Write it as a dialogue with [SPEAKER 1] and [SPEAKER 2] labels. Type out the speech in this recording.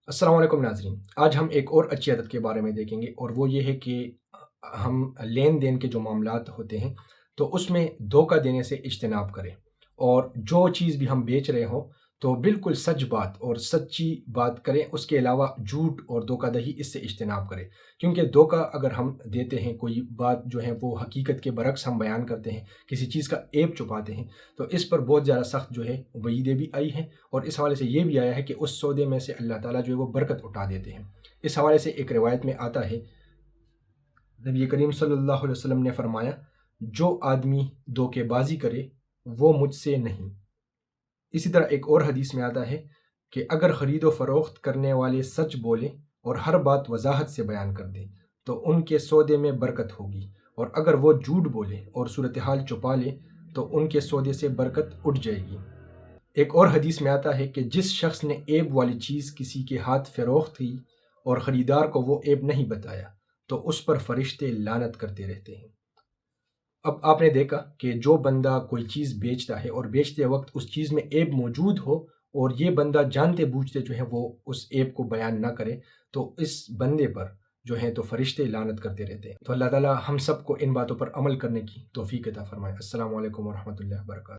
[SPEAKER 1] अस्सलाम वालेकुम नाज़रीन। आज हम एक और अच्छी आदत के बारे में देखेंगे और वो ये है कि हम लेन देन के जो मामलात होते हैं तो उसमें धोखा देने से इज्तनाब करें, और जो चीज़ भी हम बेच रहे हों तो बिल्कुल सच बात और सच्ची बात करें। उसके अलावा झूठ और धोखाधड़ी इससे इज्तनाब करें, क्योंकि धोखा अगर हम देते हैं, कोई बात जो है वो हकीकत के बरक्स हम बयान करते हैं, किसी चीज़ का ऐब छुपाते हैं, तो इस पर बहुत ज़्यादा सख्त जो है वईदें भी आई हैं। और इस हवाले से ये भी आया है कि उस सौदे में से अल्लाह ताला जो है वो बरकत उठा देते हैं। इस हवाले से एक रिवायत में आता है, नबी करीम सल्लल्लाहु अलैहि वसल्लम ने फरमाया, जो आदमी धोखेबाजी करे वो मुझसे नहीं। इसी तरह एक और हदीस में आता है कि अगर ख़रीद व फरोख्त करने वाले सच बोले और हर बात वजाहत से बयान कर दें तो उनके सौदे में बरकत होगी, और अगर वो झूठ बोले और सूरत हाल छुपा ले तो उनके सौदे से बरकत उठ जाएगी। एक और हदीस में आता है कि जिस शख्स ने ऐब वाली चीज़ किसी के हाथ फरोख्त की और ख़रीदार को वो ऐब नहीं बताया तो उस पर फरिश्ते लानत करते रहते हैं। अब आपने देखा कि जो बंदा कोई चीज़ बेचता है और बेचते वक्त उस चीज़ में ऐब मौजूद हो, और ये बंदा जानते बूझते जो है वो उस ऐब को बयान ना करे, तो इस बंदे पर जो है तो फरिश्ते लानत करते रहते हैं। तो अल्लाह ताला हम सबको इन बातों पर अमल करने की तौफीक अता फरमाए। अस्सलामु अलैकुम वरहमतुल्लाहि वबरकातुहू।